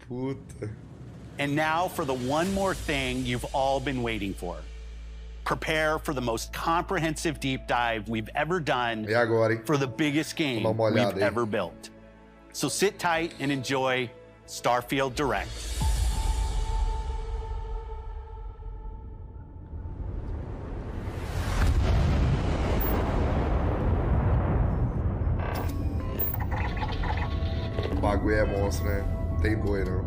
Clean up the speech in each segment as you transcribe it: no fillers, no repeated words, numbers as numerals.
puta. And now for the one more thing you've all been waiting for. Prepare for the most comprehensive deep dive we've ever done E agora, hein? for the biggest game Vou dar uma olhada we've aí. ever built. So sit tight and enjoy Starfield Direct. O bagulho é monstro, né? Não tem boi, não.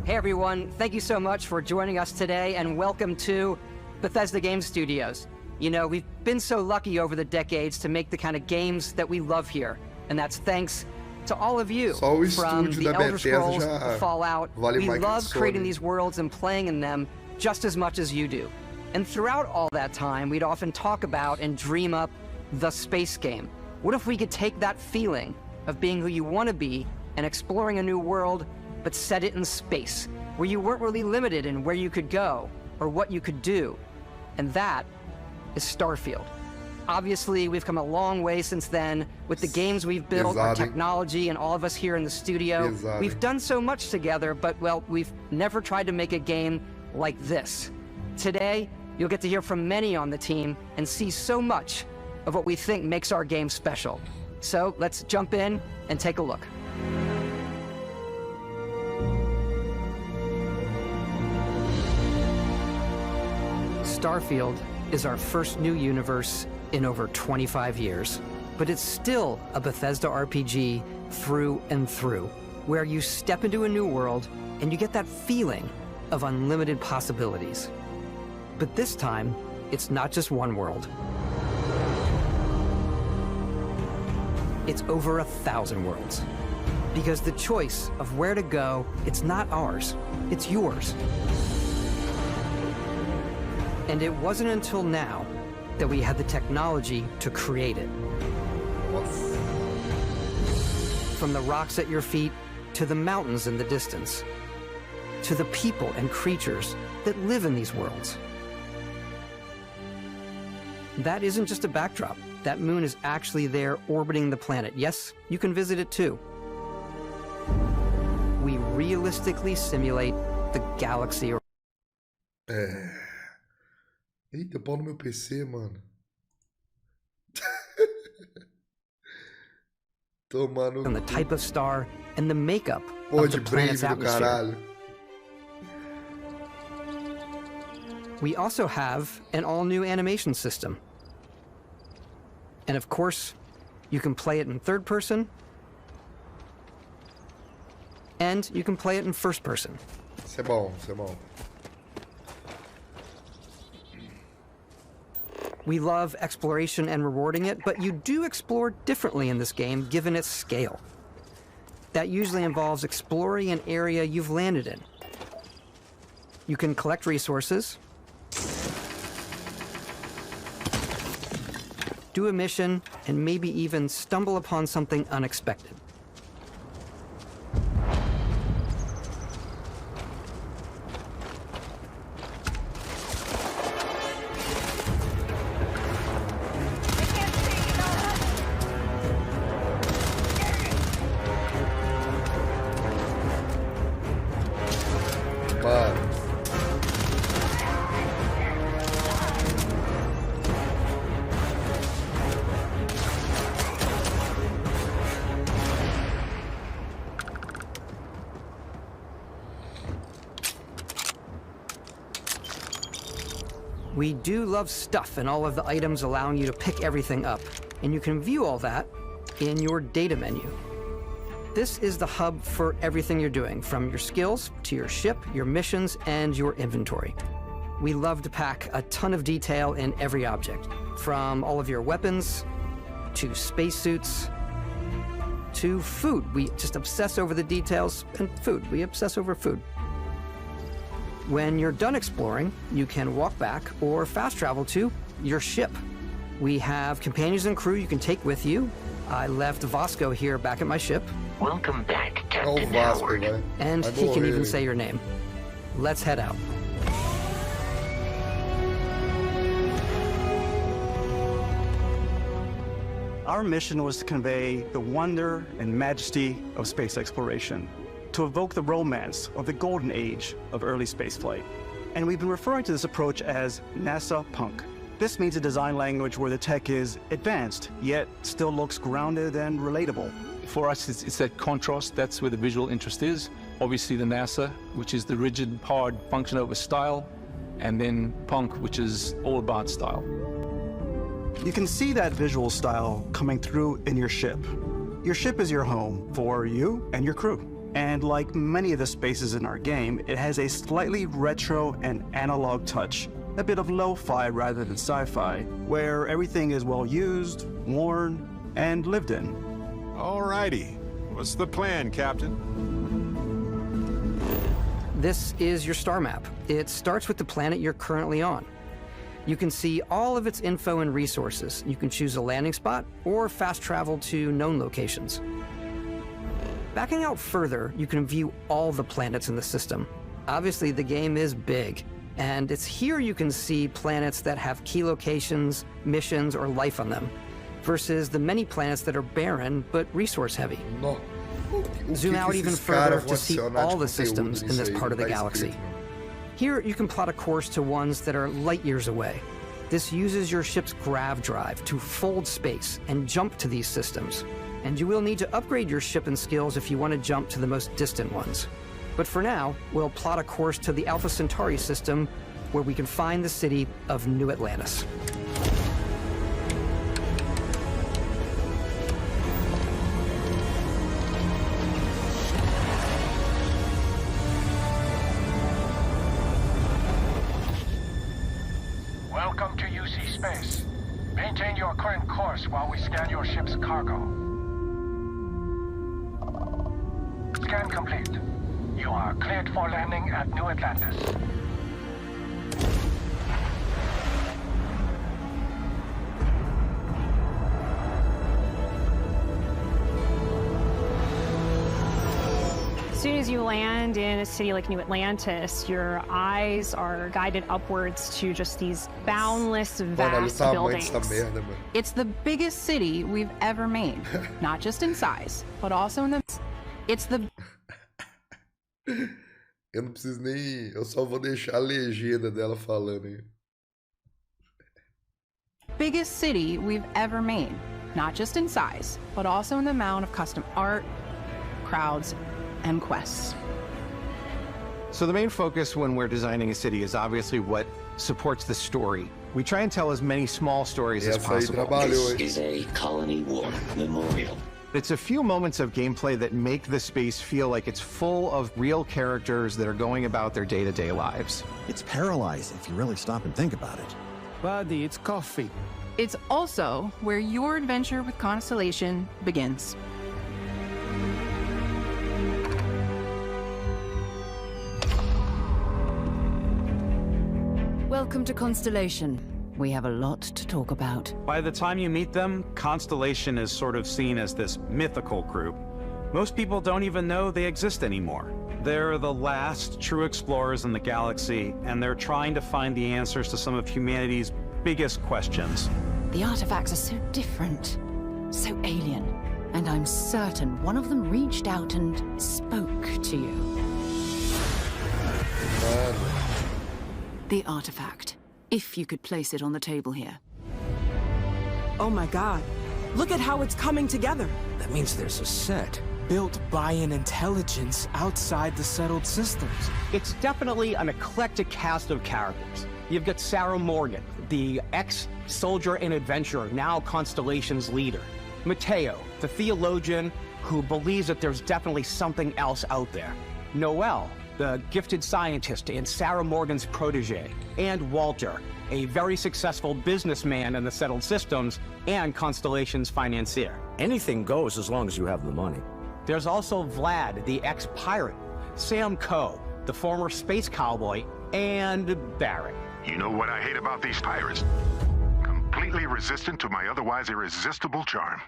Hey everyone, thank you so much for joining us today and welcome to Bethesda Game Studios. You know, we've been so lucky over the decades to make the kind of games that we love here, and that's thanks to all of you. Só o From estúdio the da Elder Bethesda Scrolls, já the Fallout, vale we mais que love Sony. creating these worlds and playing in them just as much as you do. And throughout all that time, we'd often talk about and dream up the space game. What if we could take that feeling of being who you want to be and exploring a new world, but set it in space, where you weren't really limited in where you could go or what you could do? And that is Starfield. Obviously, we've come a long way since then with the games we've built, our technology, and all of us here in the studio. We've done so much together, but, well, we've never tried to make a game like this. Today, you'll get to hear from many on the team and see so much of what we think makes our game special. So let's jump in and take a look. Starfield is our first new universe in over 25 years, but it's still a Bethesda RPG through and through, where you step into a new world and you get that feeling of unlimited possibilities. But this time, it's not just one world. It's over 1,000 worlds. Because the choice of where to go, it's not ours, it's yours. And it wasn't until now that we had the technology to create it. From the rocks at your feet to the mountains in the distance, to the people and creatures that live in these worlds. That isn't just a backdrop. That moon is actually there orbiting the planet. Yes, you can visit it too. We realistically simulate the galaxy. Eita, pau no meu PC, mano. Tomando. And the type of star and the makeup Pô, of de the planet's breve do atmosphere. caralho. We also have an all-new animation system. And of course, you can play it in third person, and you can play it in first person. Isso é bom, isso é bom. We love exploration and rewarding it, but you do explore differently in this game given its scale. That usually involves exploring an area you've landed in. You can collect resources, do a mission, and maybe even stumble upon something unexpected. Mano. We do love stuff and all of the items allowing you to pick everything up, and you can view all that in your data menu. This is the hub for everything you're doing, from your skills to your ship, your missions, and your inventory. We love to pack a ton of detail in every object, from all of your weapons, to spacesuits, to food. We just obsess over the details, and food. We obsess over food. When you're done exploring, you can walk back or fast travel to your ship. We have companions and crew you can take with you. I left Vasco here back at my ship. Welcome back, Oh, Captain Vasco, Howard. velho. And Vai he can morrer. even say your name. Let's head out. Our mission was to convey the wonder and majesty of space exploration, to evoke the romance of the golden age of early spaceflight. And we've been referring to this approach as NASA Punk. This means a design language where the tech is advanced, yet still looks grounded and relatable. For us, it's that contrast. That's where the visual interest is. Obviously, the NASA, which is the rigid, hard function over style, and then punk, which is all about style. You can see that visual style coming through in your ship. Your ship is your home for you and your crew. And like many of the spaces in our game, it has a slightly retro and analog touch, a bit of lo-fi rather than sci-fi, where everything is well used, worn, and lived in. Alrighty. What's the plan, Captain? This is your star map. It starts with the planet you're currently on. You can see all of its info and resources. You can choose a landing spot or fast travel to known locations. Backing out further, you can view all the planets in the system. Obviously, the game is big, and it's here you can see planets that have key locations, missions, or life on them, versus the many planets that are barren but resource heavy. No. O Zoom que out que even esses further caras to vão see adicionar all de the systems conteúdo in this nisso aí? part of the Não tá galaxy. escrito, não. Here, you can plot a course to ones that are light years away. This uses your ship's grav drive to fold space and jump to these systems. And you will need to upgrade your ship and skills if you want to jump to the most distant ones. But for now, we'll plot a course to the Alpha Centauri system, where we can find the city of New Atlantis. Welcome to UC Space. Maintain your current course while we scan your ship's cargo. Scan complete. You are cleared for landing at New Atlantis. As soon as you land in a city like New Atlantis, your eyes are guided upwards to just these boundless, Mano, olha o vast tamanho buildings. dessa merda, mano. It's the biggest city we've ever made, not just in size, but also in the... It's the Eu não preciso nem. Eu só vou deixar a legenda dela falando aí. biggest city we've ever made, not just in size, but also in the amount of custom art, crowds, and quests. So the main focus when we're designing a city is obviously what supports the story. We try and tell as many small stories as Essa aí possible. trabalhou, hein? This is a Colony War memorial. It's a few moments of gameplay that make the space feel like it's full of real characters that are going about their day-to-day lives. It's paralyzing if you really stop and think about it. Buddy, it's coffee. It's also where your adventure with Constellation begins. Welcome to Constellation. We have a lot to talk about. By the time you meet them, Constellation is sort of seen as this mythical group. Most people don't even know they exist anymore. They're the last true explorers in the galaxy, and they're trying to find the answers to some of humanity's biggest questions. The artifacts are so different, so alien, and I'm certain one of them reached out and spoke to you. The artifact, if you could place it on the table here. Oh my god, look at how it's coming together. That means there's a set built by an intelligence outside the settled systems. It's definitely an eclectic cast of characters. You've got Sarah Morgan, the ex-soldier and adventurer, now Constellation's leader. Mateo, the theologian who believes that there's definitely something else out there. Noel, the gifted scientist and Sarah Morgan's protege, and Walter, a very successful businessman in the settled systems and Constellation's financier. Anything goes as long as you have the money. There's also Vlad, the ex-pirate, Sam Coe, the former space cowboy, and Barrett. You know what I hate about these pirates? Completely resistant to my otherwise irresistible charm.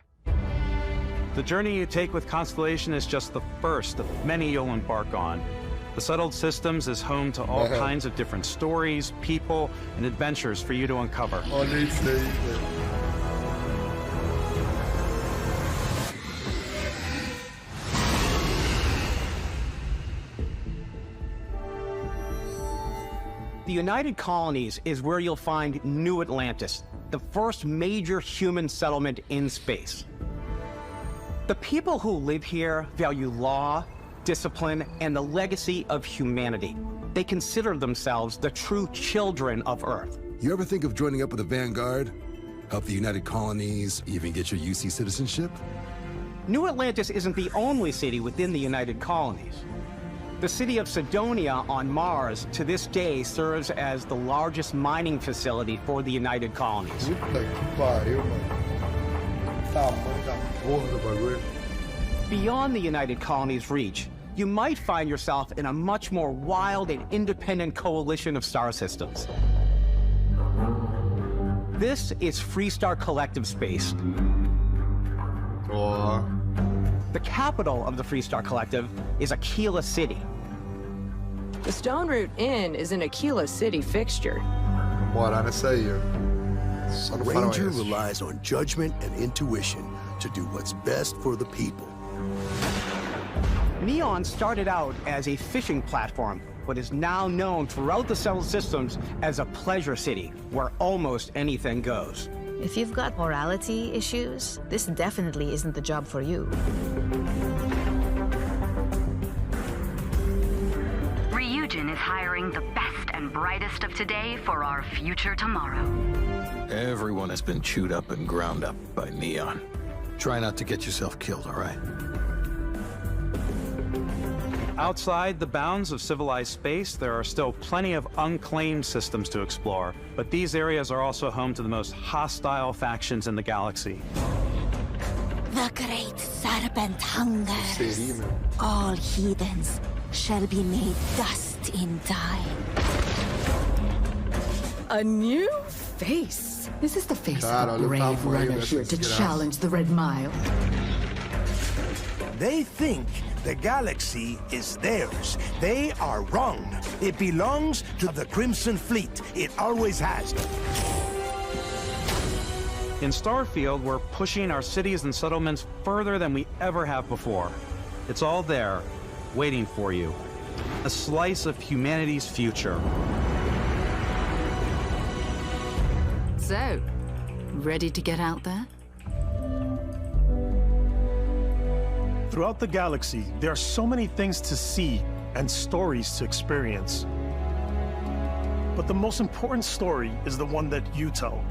The journey you take with Constellation is just the first of many you'll embark on. The Settled Systems is home to all kinds of different stories, people, and adventures for you to uncover. The United Colonies is where you'll find New Atlantis, the first major human settlement in space. The people who live here value law, discipline, and the legacy of humanity. They consider themselves the true children of Earth. You ever think of joining up with the Vanguard? Help the United Colonies, even get your UC citizenship? New Atlantis isn't the only city within the United Colonies. The city of Cydonia on Mars to this day serves as the largest mining facility for the United Colonies. Beyond the United Colonies' reach, you might find yourself in a much more wild and independent coalition of star systems. This is Freestar Collective Space. The capital of the Freestar Collective is Aquila City. The Stone Root Inn is an Aquila City fixture. Ranger relies on judgment and intuition to do what's best for the people. Neon started out as a fishing platform, but is now known throughout the settled systems as a pleasure city, where almost anything goes. If you've got morality issues, this definitely isn't the job for you. Ryujin is hiring the best and brightest of today for our future tomorrow. Everyone has been chewed up and ground up by Neon. Try not to get yourself killed, all right? Outside the bounds of civilized space, there are still plenty of unclaimed systems to explore, but these areas are also home to the most hostile factions in the galaxy. The great serpent hungers. All heathens shall be made dust in time. A new face. Is this the face of a brave runner here to challenge the Red Mile? They think the galaxy is theirs. They are wrong. It belongs to the Crimson Fleet. It always has. In Starfield, we're pushing our cities and settlements further than we ever have before. It's all there, waiting for you. A slice of humanity's future. So, ready to get out there? Throughout the galaxy, there are so many things to see and stories to experience. But the most important story is the one that you tell.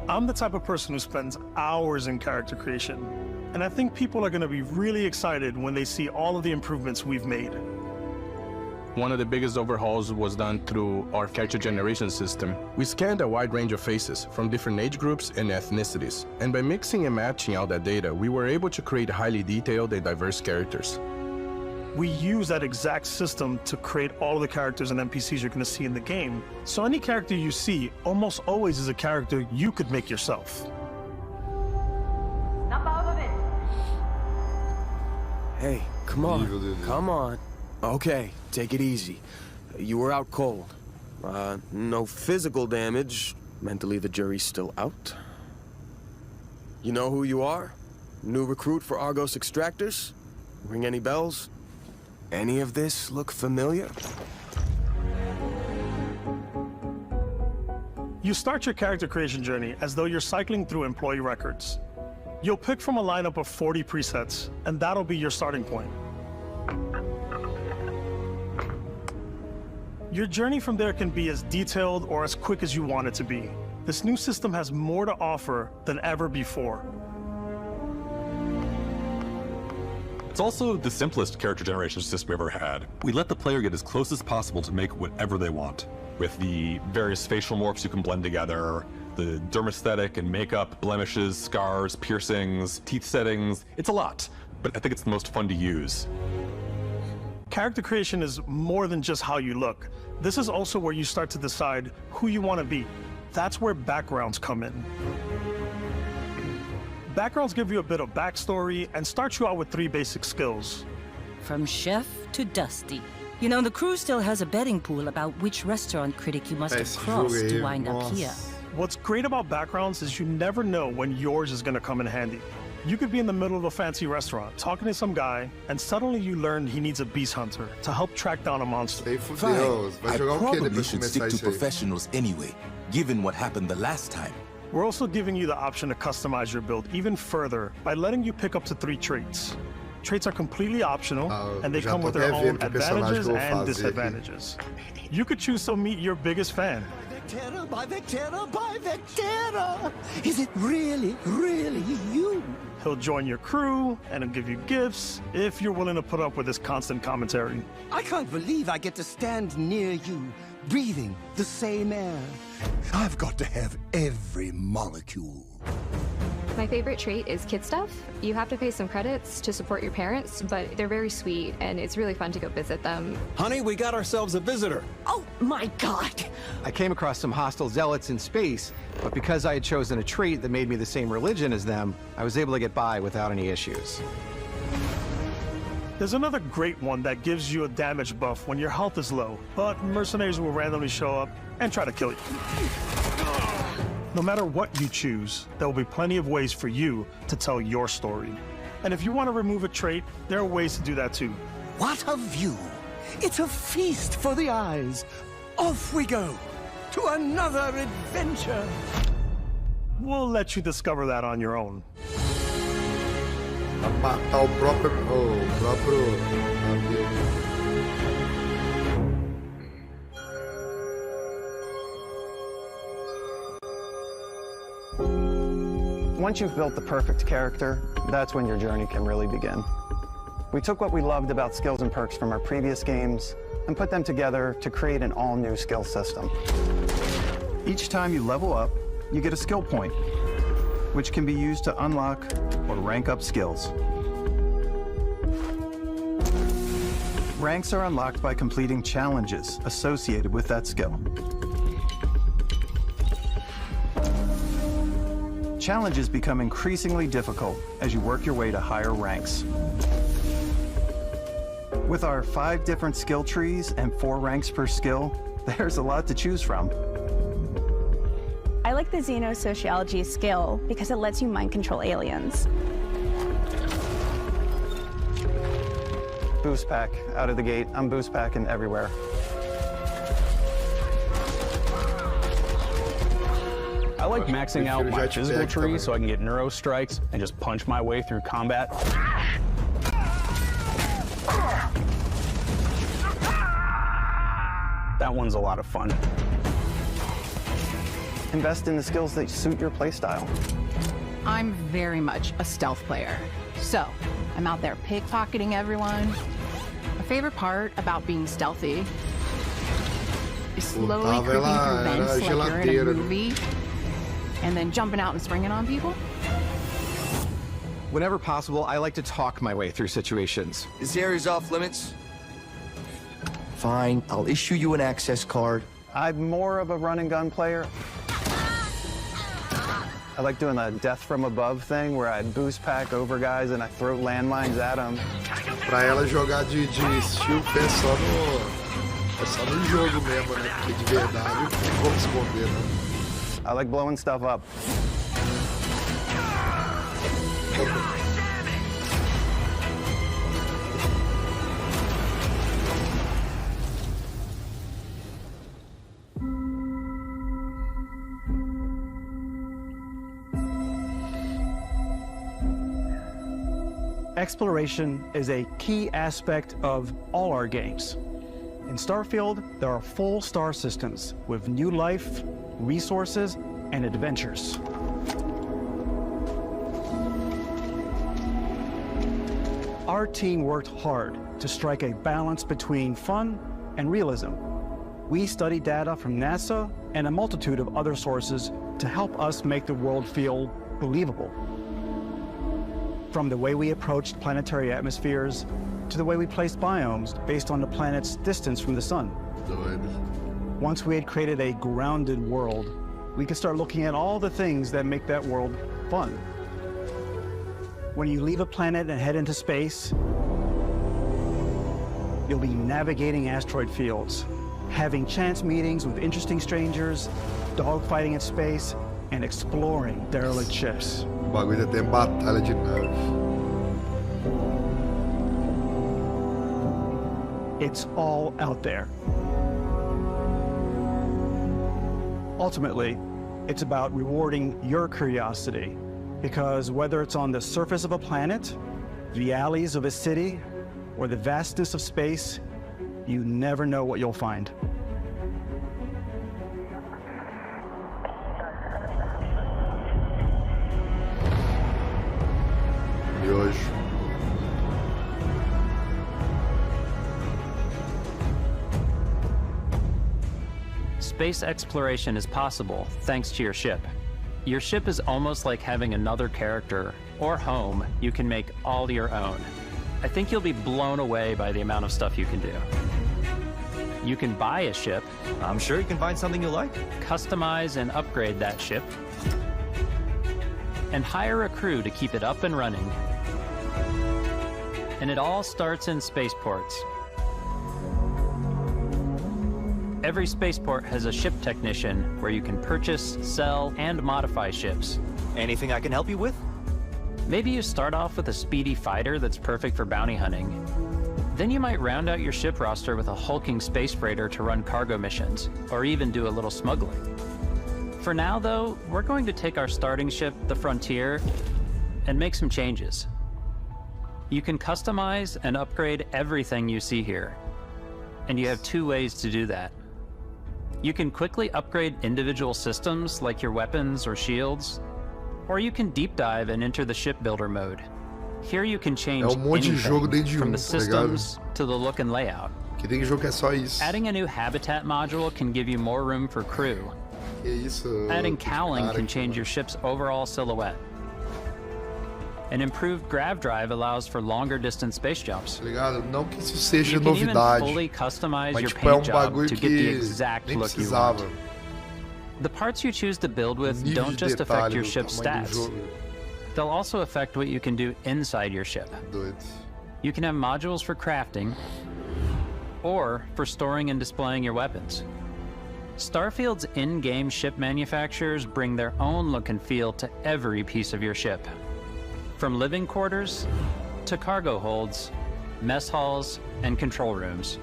I'm the type of person who spends hours in character creation, and I think people are going to be really excited when they see all of the improvements we've made. One of the biggest overhauls was done through our character generation system. We scanned a wide range of faces from different age groups and ethnicities. And by mixing and matching all that data, we were able to create highly detailed and diverse characters. We use that exact system to create all of the characters and NPCs you're going to see in the game. So any character you see almost always is a character you could make yourself. Hey, come on, come on. Okay, take it easy. You were out cold. No physical damage. Mentally, the jury's still out. You know who you are? New recruit for Argos Extractors? Ring any bells? Any of this look familiar? You start your character creation journey as though you're cycling through employee records. You'll pick from a lineup of 40 presets, and that'll be your starting point. Your journey from there can be as detailed or as quick as you want it to be. This new system has more to offer than ever before. It's also the simplest character generation system we've ever had. We let the player get as close as possible to make whatever they want. With the various facial morphs you can blend together, the dermesthetic and makeup, blemishes, scars, piercings, teeth settings, it's a lot, but I think it's the most fun to use. Character creation is more than just how you look. This is also where you start to decide who you want to be. That's where backgrounds come in. Backgrounds give you a bit of backstory and start you out with 3 basic skills. From chef to Dusty. You know, the crew still has a betting pool about which restaurant critic you must have crossed to wind up here. What's great about backgrounds is you never know when yours is going to come in handy. You could be in the middle of a fancy restaurant talking to some guy, and suddenly you learn he needs a beast hunter to help track down a monster. Fine. I probably should stick to professionals anyway, given what happened the last time. We're also giving you the option to customize your build even further by letting you pick up to 3 traits. Traits are completely optional, and they come with their own advantages and disadvantages. You could choose to meet your biggest fan. By Vectera! Is it really, really you? He'll join your crew, and he'll give you gifts if you're willing to put up with his constant commentary. I can't believe I get to stand near you, breathing the same air. I've got to have every molecule. My favorite trait is kid stuff. You have to pay some credits to support your parents, but they're very sweet, and it's really fun to go visit them. Honey, we got ourselves a visitor. Oh, my God! I came across some hostile zealots in space, but because I had chosen a trait that made me the same religion as them, I was able to get by without any issues. There's another great one that gives you a damage buff when your health is low, but mercenaries will randomly show up and try to kill you. No matter what you choose, there will be plenty of ways for you to tell your story. And if you want to remove a trait, there are ways to do that too. What a view! It's a feast for the eyes. Off we go to another adventure. We'll let you discover that on your own. Matar o próprio Once you've built the perfect character, that's when your journey can really begin. We took what we loved about skills and perks from our previous games and put them together to create an all-new skill system. Each time you level up, you get a skill point, which can be used to unlock or rank up skills. Ranks are unlocked by completing challenges associated with that skill. Challenges become increasingly difficult as you work your way to higher ranks. With our 5 different skill trees and 4 ranks per skill, there's a lot to choose from. I like the Xenosociology skill because it lets you mind control aliens. Boost pack out of the gate. I'm boost packing everywhere. I like maxing out my physical tree so I can get neuro strikes and just punch my way through combat. That one's a lot of fun. Invest in the skills that suit your playstyle. I'm very much a stealth player, so I'm out there pickpocketing everyone. My favorite part about being stealthy is slowly creeping through vents like you're in a movie, and then jumping out and springing on people. Whenever possible, I like to talk my way through situations. This area's off limits. Fine, I'll issue you an access card. I'm more of a run and gun player. I like doing the death from above thing where I boost pack over guys and I throw landmines at them. Pra ela jogar de shield é só no jogo mesmo, né? Porque de verdade não vou esconder, né? I like blowing stuff up. Exploration is a key aspect of all our games. In Starfield, there are full star systems with new life, resources, and adventures. Our team worked hard to strike a balance between fun and realism. We studied data from NASA and a multitude of other sources to help us make the world feel believable. From the way we approached planetary atmospheres to the way we placed biomes based on the planet's distance from the sun. Once we had created a grounded world, we could start looking at all the things that make that world fun. When you leave a planet and head into space, you'll be navigating asteroid fields, having chance meetings with interesting strangers, dogfighting in space, and exploring derelict ships. O bagulho tem batalha de nave. It's all out there. Ultimately, it's about rewarding your curiosity, because whether it's on the surface of a planet, the alleys of a city, or the vastness of space, you never know what you'll find. Space exploration is possible thanks to your ship. Your ship is almost like having another character or home you can make all your own. I think you'll be blown away by the amount of stuff you can do. You can buy a ship. I'm sure you can find something you like. Customize and upgrade that ship. And hire a crew to keep it up and running. And it all starts in spaceports. Every spaceport has a ship technician where you can purchase, sell, and modify ships. Anything I can help you with? Maybe you start off with a speedy fighter that's perfect for bounty hunting. Then you might round out your ship roster with a hulking space freighter to run cargo missions, or even do a little smuggling. For now, though, we're going to take our starting ship, the Frontier, and make some changes. You can customize and upgrade everything you see here, and you have two ways to do that. You can quickly upgrade individual systems like your weapons or shields, or you can deep dive and enter the shipbuilder mode. Here you can change anything from the systems to the look and layout. Que tem jogo que é só isso. Adding a new habitat module can give you more room for crew. Que isso, adding cowling can change your ship's overall silhouette. An improved grav drive allows for longer distance space jumps. Ligado? Não que isso seja you can novidade, even fully customize mas your tipo, paint job to get the que exact nem look you precisava. want. The parts you choose to build with don't just affect your ship's stats. They'll also affect what you can do inside your ship. You can have modules for crafting, or for storing and displaying your weapons. Starfield's in-game ship manufacturers bring their own look and feel to every piece of your ship. From living quarters to cargo holds, mess halls, and control rooms.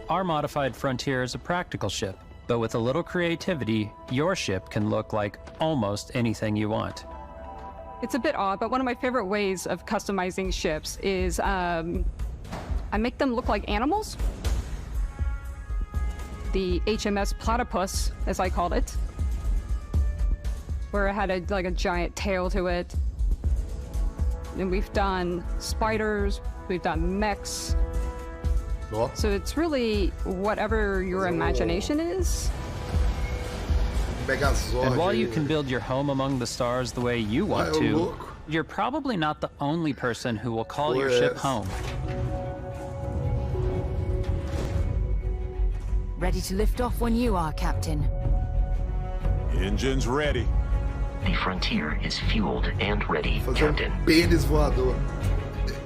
Our modified Frontier is a practical ship, but with a little creativity, your ship can look like almost anything you want. It's a bit odd, but one of my favorite ways of customizing ships is I make them look like animals. The HMS Platypus, as I called it, where it had a giant tail to it. And we've done spiders, we've done mechs. So it's really whatever your imagination is. And while you can build your home among the stars the way you want to, you're probably not the only person who will call your ship home. Ready to lift off when you are, Captain. Engines ready. The Frontier is fueled and ready, Captain. Pênis voador.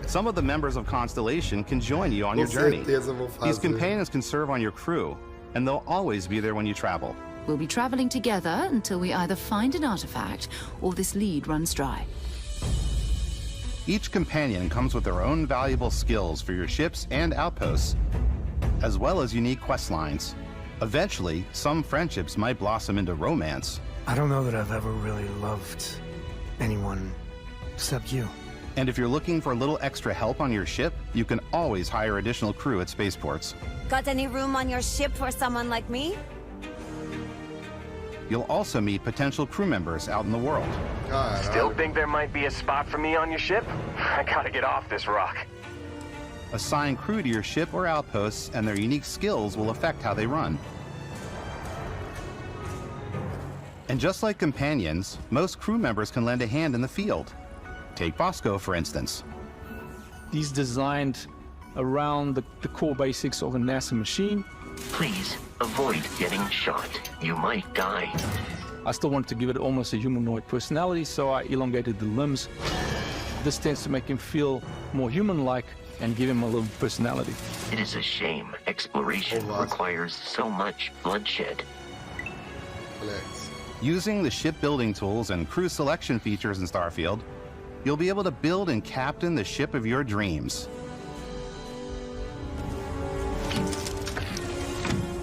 Some of the members of Constellation can join you on your journey. These companions can serve on your crew, and they'll always be there when you travel. We'll be traveling together until we either find an artifact or this lead runs dry. Each companion comes with their own valuable skills for your ships and outposts, as well as unique quest lines. Eventually, some friendships might blossom into romance. I don't know that I've ever really loved anyone except you. And if you're looking for a little extra help on your ship, you can always hire additional crew at spaceports. Got any room on your ship for someone like me? You'll also meet potential crew members out in the world. Still think there might be a spot for me on your ship? I gotta get off this rock. Assign crew to your ship or outposts, and their unique skills will affect how they run. And just like companions, most crew members can lend a hand in the field. Take Bosco, for instance. He's designed around the core basics of a NASA machine. Please avoid getting shot. You might die. I still wanted to give it almost a humanoid personality, so I elongated the limbs. This tends to make him feel more human-like and give him a little personality. It is a shame exploration requires so much bloodshed. Using the shipbuilding tools and crew selection features in Starfield, you'll be able to build and captain the ship of your dreams.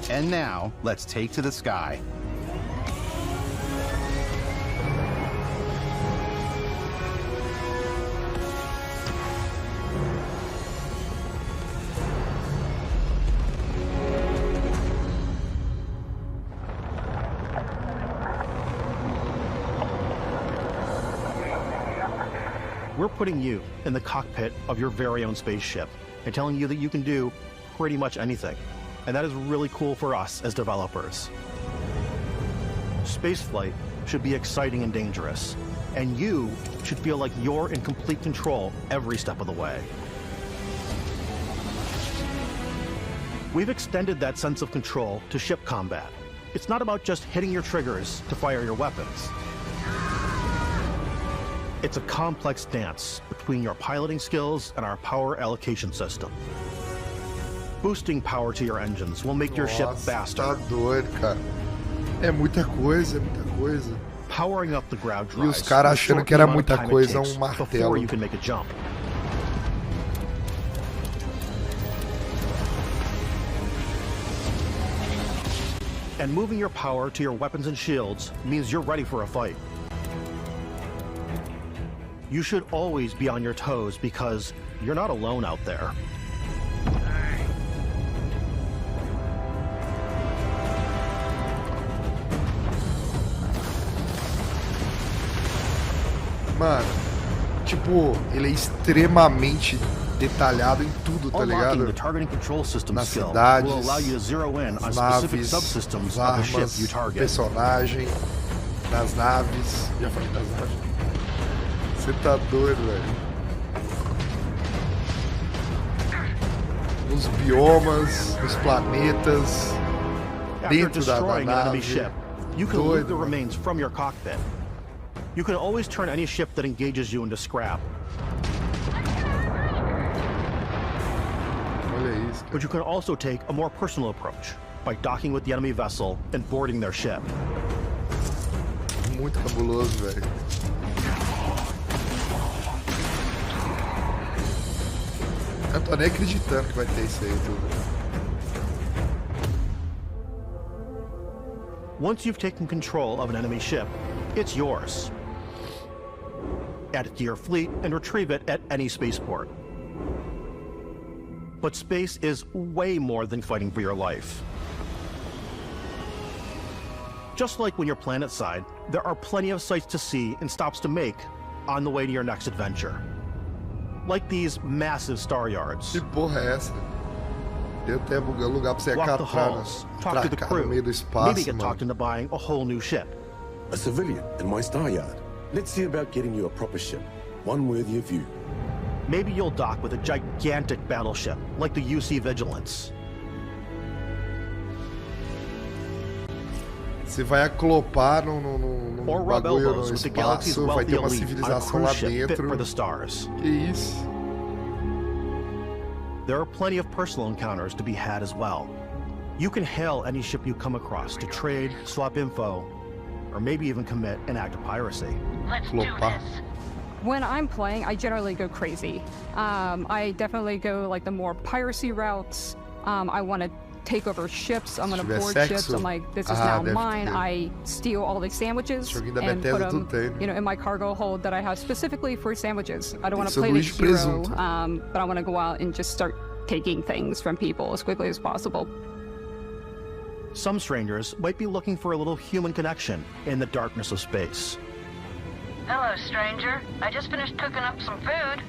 And now, let's take to the sky. We're putting you in the cockpit of your very own spaceship and telling you that you can do pretty much anything. And that is really cool for us as developers. Spaceflight should be exciting and dangerous, and you should feel like you're in complete control every step of the way. We've extended that sense of control to ship combat. It's not about just hitting your triggers to fire your weapons. It's a complex dance between your piloting skills and our power allocation system. Boosting power to your engines will make your ship faster. Tá doido, cara. É muita coisa, Powering up the ground drives. E os caras achando que era muita coisa, martelo. Before you can make a jump. And moving your power to your weapons and shields means you're ready for a fight. You should always be on your toes because you're not alone out there. Mano, tipo, ele é extremamente detalhado em tudo, tá ligado? Nas cidades, nas naves, nas armas, personagem, nas naves. Já falei das naves. Você tá doido, velho. Nos biomas, nos planetas, dentro da nave. You can loot the remains from your cockpit. You can always turn any ship that engages you into scrap. But you can also take a more personal approach by docking with the enemy vessel and boarding their ship. Muito cabuloso, velho. Eu tô nem acreditando que vai ter isso aí tudo. Once you've taken control of an enemy ship, it's yours. Add it to your fleet and retrieve it at any spaceport. But space is way more than fighting for your life. Just like when you're planetside, there are plenty of sights to see and stops to make on the way to your next adventure. Like these massive star yards. Que porra é essa? Tem até lugar pra você acatar, talk to the crew, no meio do espaço, maybe get talked into buying a whole new ship. A civilian in my star yard. Let's see about getting you a proper ship, one worthy of you. Maybe you'll dock with a gigantic battleship, like the UC Vigilance. Você vai aclopar num bagulho no espaço, vai ter uma civilização lá dentro. Que isso? There are plenty of personal encounters to be had as well. You can hail any ship you come across to trade, swap info, or maybe even commit an act of piracy. Let's do this. When I'm playing, I generally go crazy. I definitely go like the more piracy routes. I want to take over ships. I'm going to board ships. I'm like, this is now mine. I steal all the sandwiches and put them, in my cargo hold that I have specifically for sandwiches. I don't want to play this hero, but I want to go out and just start taking things from people as quickly as possible. Some strangers might be looking for a little human connection in the darkness of space. Hello, stranger. I just finished cooking up some food.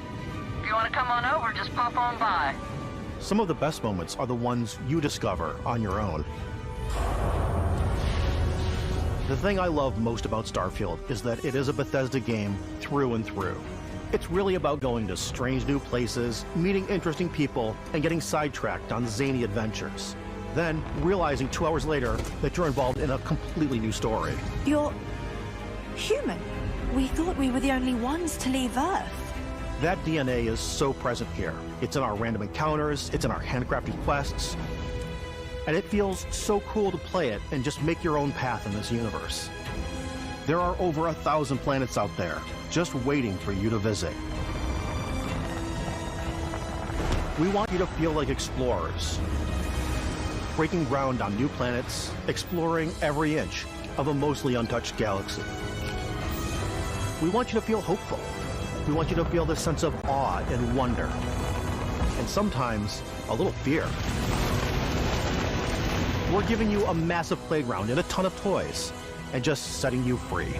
If you want to come on over, just pop on by. Some of the best moments are the ones you discover on your own. The thing I love most about Starfield is that it is a Bethesda game through and through. It's really about going to strange new places, meeting interesting people, and getting sidetracked on zany adventures. Then, realizing 2 hours later that you're involved in a completely new story. You're human. We thought we were the only ones to leave Earth. That DNA is so present here. It's in our random encounters, it's in our handcrafted quests, and it feels so cool to play it and just make your own path in this universe. There are over 1,000 planets out there, just waiting for you to visit. We want you to feel like explorers, breaking ground on new planets, exploring every inch of a mostly untouched galaxy. We want you to feel hopeful. We want you to feel this sense of awe and wonder, and sometimes a little fear. We're giving you a massive playground and a ton of toys, and just setting you free.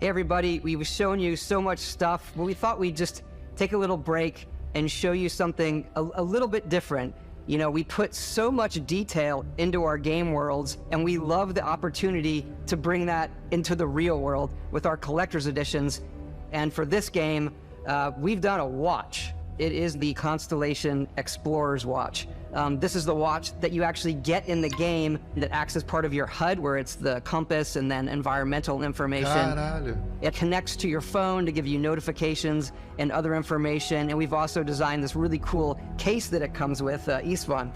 Hey everybody, we've shown you so much stuff, but we thought we'd just take a little break and show you something a little bit different. You know, we put so much detail into our game worlds, and we love the opportunity to bring that into the real world with our collector's editions. And for this game, we've done a watch. It is the Constellation Explorer's Watch. This is the watch that you actually get in the game that acts as part of your HUD, where it's the compass and then environmental information. Caralho. It connects to your phone to give you notifications and other information. And we've also designed this really cool case that it comes with, Istvan.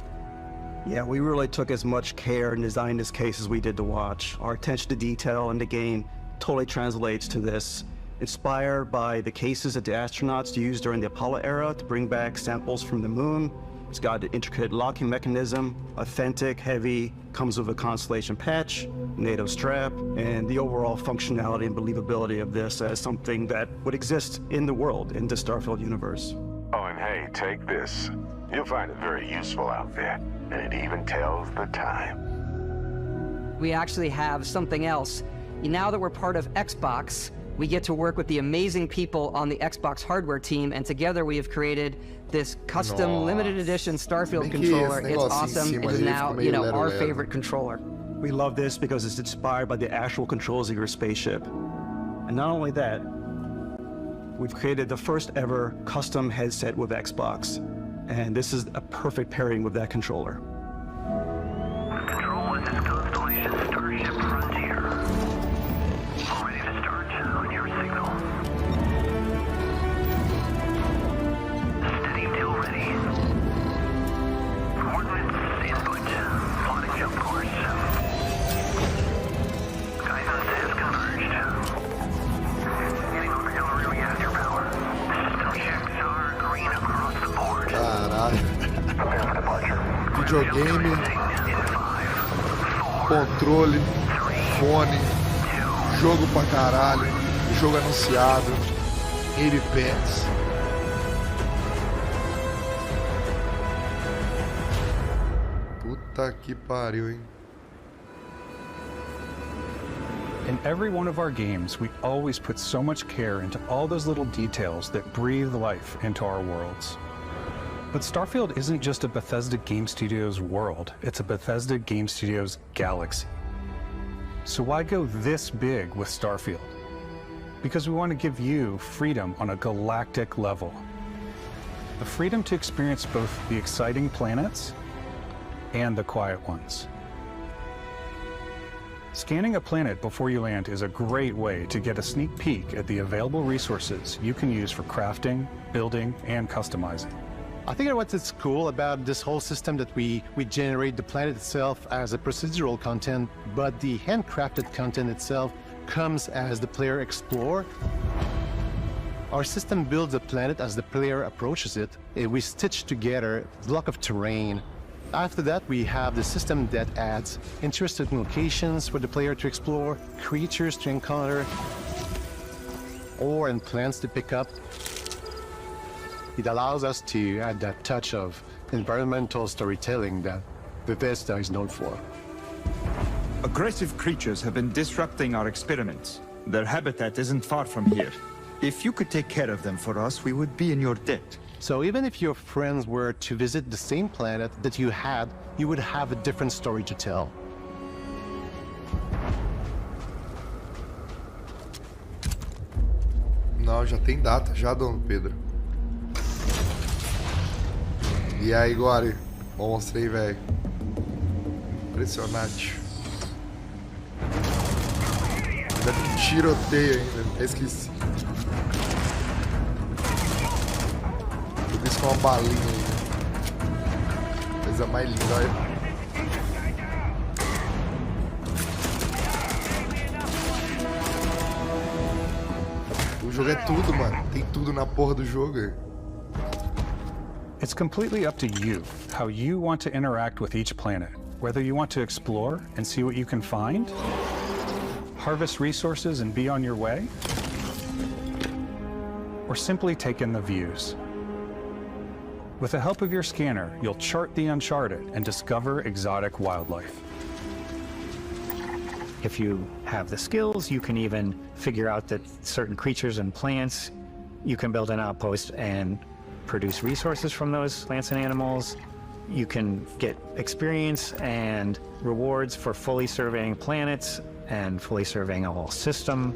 Yeah, we really took as much care in designing this case as we did the watch. Our attention to detail in the game totally translates to this. Inspired by the cases that the astronauts used during the Apollo era to bring back samples from the moon. It's got an intricate locking mechanism, authentic, heavy, comes with a Constellation patch, NATO strap, and the overall functionality and believability of this as something that would exist in the world, in the Starfield universe. Oh, and hey, take this. You'll find it very useful out there, and it even tells the time. We actually have something else. Now that we're part of Xbox, we get to work with the amazing people on the Xbox hardware team, and together we have created this custom limited edition Starfield controller. It's awesome. It is now, you know, our favorite controller. We love this because it's inspired by the actual controls of your spaceship. And not only that, we've created the first ever custom headset with Xbox. And this is a perfect pairing with that controller. Control, this is Constellation Starship Frontier. All ready to start on your signal. Steady till ready. Coordinates input. Plotting jump course. Guidance has converged. Getting auxiliary reactor power. System checks are green across the board. Caralho. Videogame, controle, fone, jogo pra caralho, jogo anunciado, Game Pass. Puta que pariu, hein? In every one of our games, we always put so much care into all those little details that breathe life into our worlds. But Starfield isn't just a Bethesda Game Studios world, it's a Bethesda Game Studios galaxy. So why go this big with Starfield? Because we want to give you freedom on a galactic level. The freedom to experience both the exciting planets and the quiet ones. Scanning a planet before you land is a great way to get a sneak peek at the available resources you can use for crafting, building, and customizing. I think what's cool about this whole system that we generate the planet itself as a procedural content, but the handcrafted content itself comes as the player explores. Our system builds a planet as the player approaches it. We stitch together a block of terrain After that, we have the system that adds interesting locations for the player to explore, creatures to encounter, ore and plants to pick up. It allows us to add that touch of environmental storytelling that Bethesda is known for. Aggressive creatures have been disrupting our experiments. Their habitat isn't far from here. If you could take care of them for us, we would be in your debt. So even if your friends were to visit the same planet that you had, you would have a different story to tell. Não, já tem data, já, Dom Pedro. E aí, Gore? Monstro aí, velho. Impressionante. Ainda tem tiroteio ainda, até esqueci. Tudo isso com uma balinha ainda. Coisa mais linda, olha. O jogo é tudo, mano. Tem tudo na porra do jogo. It's completely up to you how you want to interact with each planet. Whether you want to explore and see what you can find, harvest resources and be on your way, or simply take in the views. With the help of your scanner, you'll chart the uncharted and discover exotic wildlife. If you have the skills, you can even figure out that certain creatures and plants, you can build an outpost and produce resources from those plants and animals. You can get experience and rewards for fully surveying planets and fully surveying a whole system.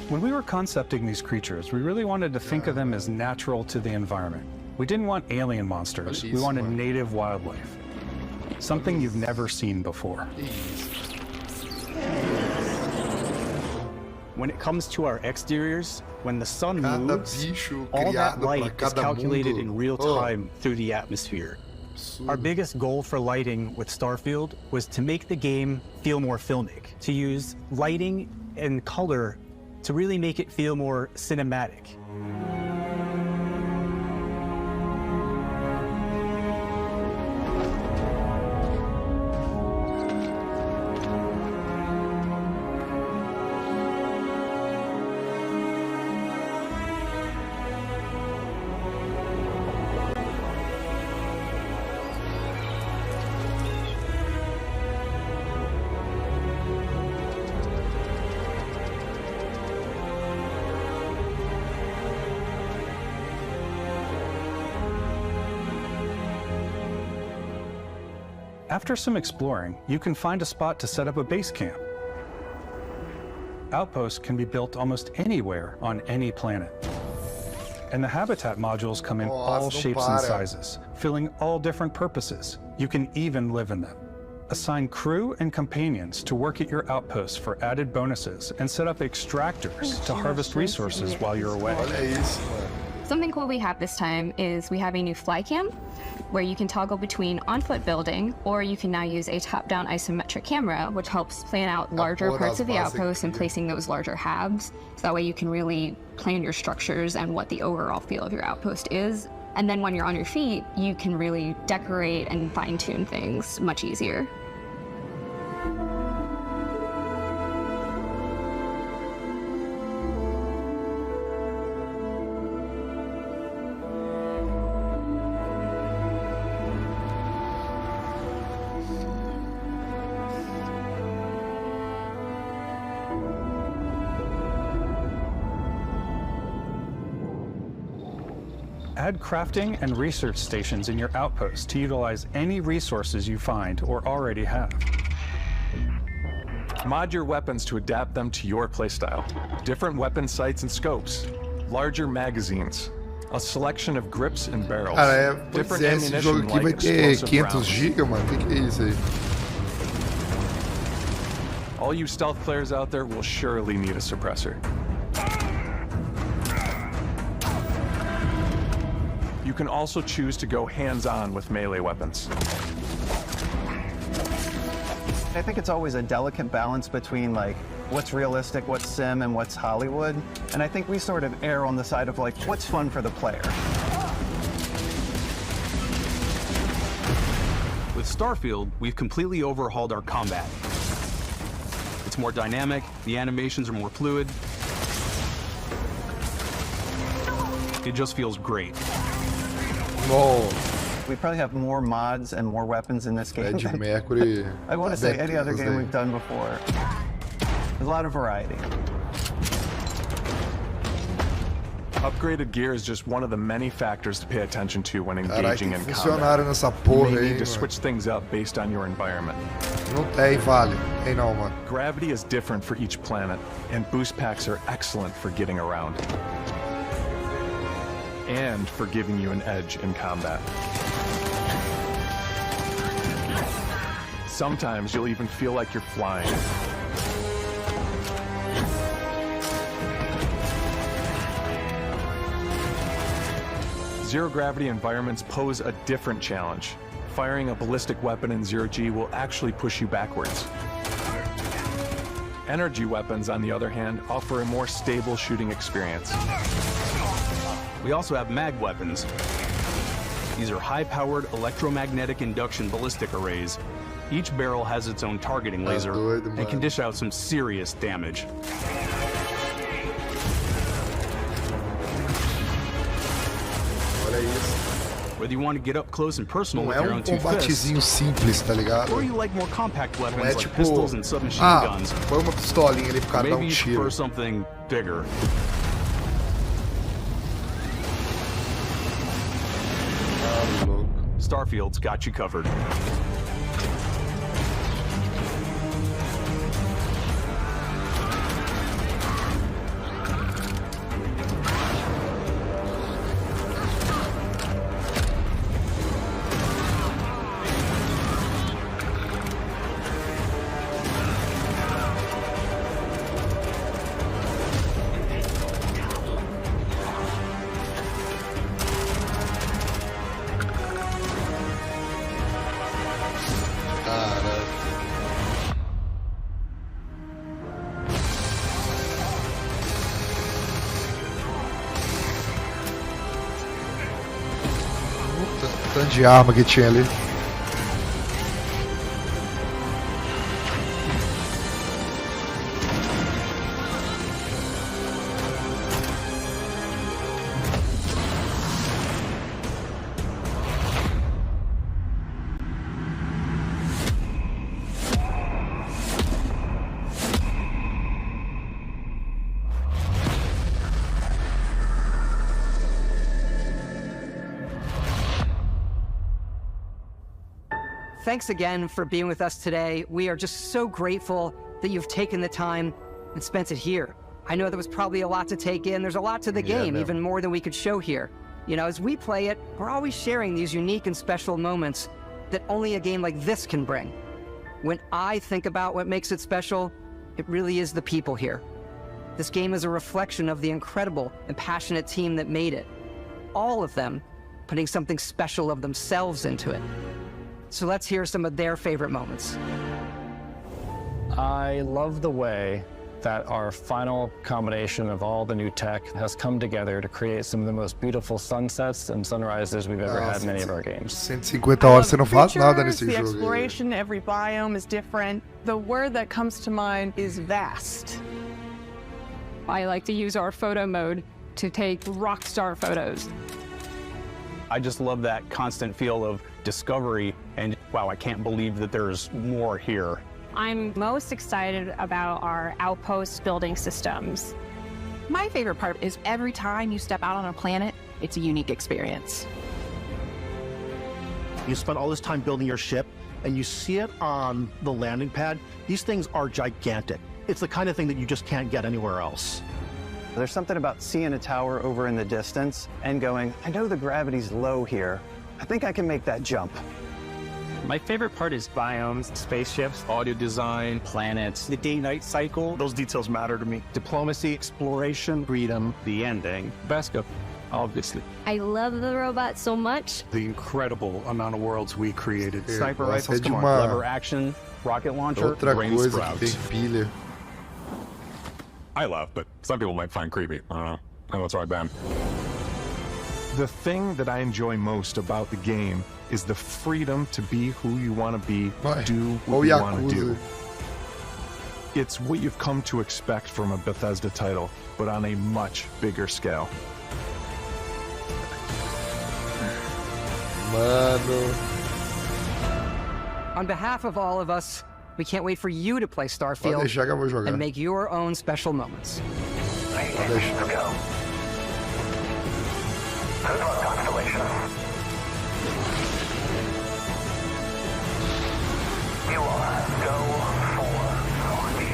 When we were concepting these creatures, we really wanted to think of them as natural to the environment. We didn't want alien monsters, we wanted native wildlife. Something you've never seen before. When it comes to our exteriors, when the sun moves, all that light is calculated in real time through the atmosphere. Our biggest goal for lighting with Starfield was to make the game feel more filmic, to use lighting and color to really make it feel more cinematic. After some exploring, you can find a spot to set up a base camp. Outposts can be built almost anywhere on any planet. And the habitat modules come in all shapes and sizes, filling all different purposes. You can even live in them. Assign crew and companions to work at your outposts for added bonuses and set up extractors to harvest resources while you're away. Something cool we have this time is we have a new fly cam where you can toggle between on-foot building, or you can now use a top-down isometric camera, which helps plan out larger parts of the outpost and placing those larger halves. So that way you can really plan your structures and what the overall feel of your outpost is. And then when you're on your feet, you can really decorate and fine-tune things much easier. Add crafting and research stations in your outposts to utilize any resources you find or already have. Mod your weapons to adapt them to your playstyle. Different weapon sights and scopes, larger magazines, a selection of grips and barrels. Cara, different esse jogo aqui vai ter 500 GB, mano. O que é isso aí? All you stealth players out there will surely need a suppressor. You can also choose to go hands-on with melee weapons. I think it's always a delicate balance between like what's realistic, what's sim, and what's Hollywood. And I think we sort of err on the side of like what's fun for the player. With Starfield, we've completely overhauled our combat. It's more dynamic, the animations are more fluid. It just feels great. No. We probably have more mods and more weapons in this game. Ed Mercury. I want to say any other game we've done before. There's a lot of variety. Upgraded gear is just one of the many factors to pay attention to when engaging in combat. Nessa You porra may aí, need to mano. switch things up based on your environment. Não tem, vale. Tem não, mano. Gravity is different for each planet, and boost packs are excellent for getting around. And for giving you an edge in combat. Sometimes you'll even feel like you're flying. Zero-gravity environments pose a different challenge. Firing a ballistic weapon in zero-G will actually push you backwards. Energy weapons, on the other hand, offer a more stable shooting experience. We also have mag weapons. These are high-powered electromagnetic induction ballistic arrays. Each barrel has its own targeting laser and can dish out some serious damage. Whether you want to get up close and personal with your own two fists, combatezinho simples, tá ligado? or you like more compact weapons Não é like tipo, pistols and submachine guns, põe uma pistolinha ali pro cara dar maybe you tiro. prefer something bigger. Starfield's got you covered. Tanto de arma que tinha ali. Thanks again for being with us today. We are just so grateful that you've taken the time and spent it here. I know there was probably a lot to take in. There's a lot to the game, even more than we could show here. You know, as we play it, we're always sharing these unique and special moments that only a game like this can bring. When I think about what makes it special, it really is the people here. This game is a reflection of the incredible and passionate team that made it. All of them putting something special of themselves into it. So let's hear some of their favorite moments. I love the way that our final combination of all the new tech has come together to create some of the most beautiful sunsets and sunrises we've ever had in any of our games. 150 horas você não faz nada nesse The jogo. exploration, every biome is different. The word that comes to mind is vast. I like to use our photo mode to take rock star photos. I just love that constant feel of discovery and, wow, I can't believe that there's more here. I'm most excited about our outpost building systems. My favorite part is every time you step out on a planet, it's a unique experience. You spend all this time building your ship, and you see it on the landing pad. These things are gigantic. It's the kind of thing that you just can't get anywhere else. There's something about seeing a tower over in the distance and going, I know the gravity's low here. I think I can make that jump. My favorite part is biomes, spaceships, audio design, planets, the day-night cycle. Those details matter to me. Diplomacy, exploration, freedom, the ending. Beskip, obviously. I love the robot so much. The incredible amount of worlds we created. Sniper rifles, come on, lever action, rocket launcher, Outra brain coisa sprouts. que tem pilha. I love, but some people might find creepy. I don't know. That's right, Ben. The thing that I enjoy most about the game is the freedom to be who you want to be, do what you want to do. It's what you've come to expect from a Bethesda title, but on a much bigger scale. Mano. On behalf of all of us, we can't wait for you to play Starfield and make your own special moments. Let's go. Good luck, Constellation. You are go for launch.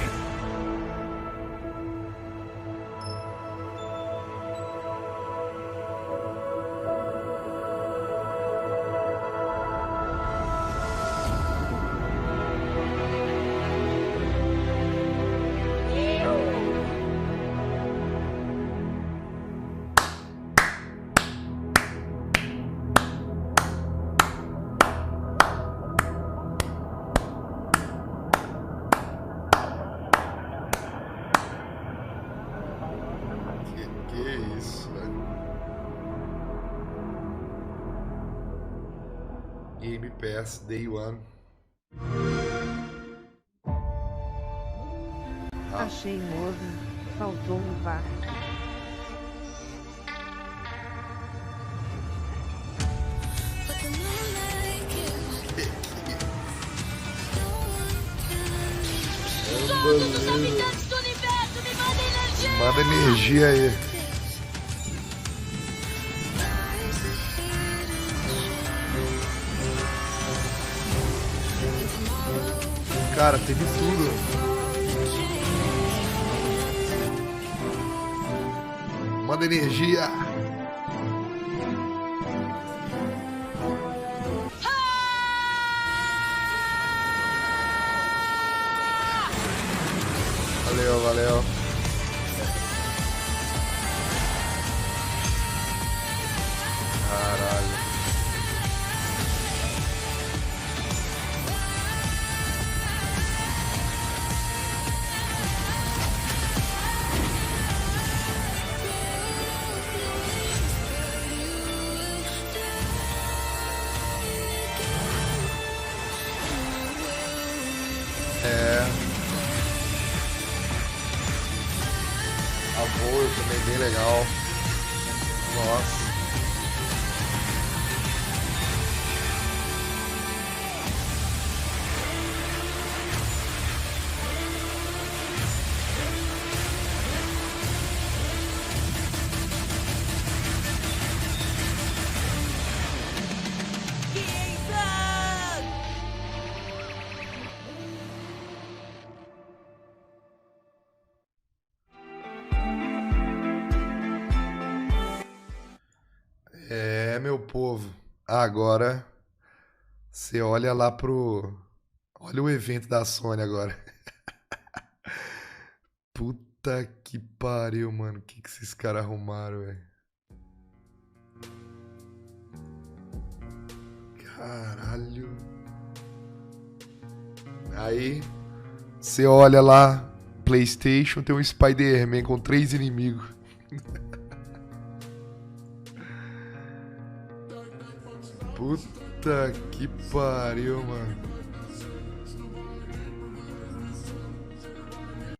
Que é isso, velho? Game Pass Day One. Achei morno. Faltou um VAR. Manda energia aí. Cara, teve tudo. Manda energia. Valeu, valeu. Caralho. A Voe também bem legal. Nossa. É, meu povo. Agora você olha lá pro... Olha o evento da Sony agora. Puta que pariu, mano. O que esses caras arrumaram, velho? Caralho. Aí você olha lá, PlayStation, tem um Spider-Man com 3 inimigos. Puta que pariu, mano.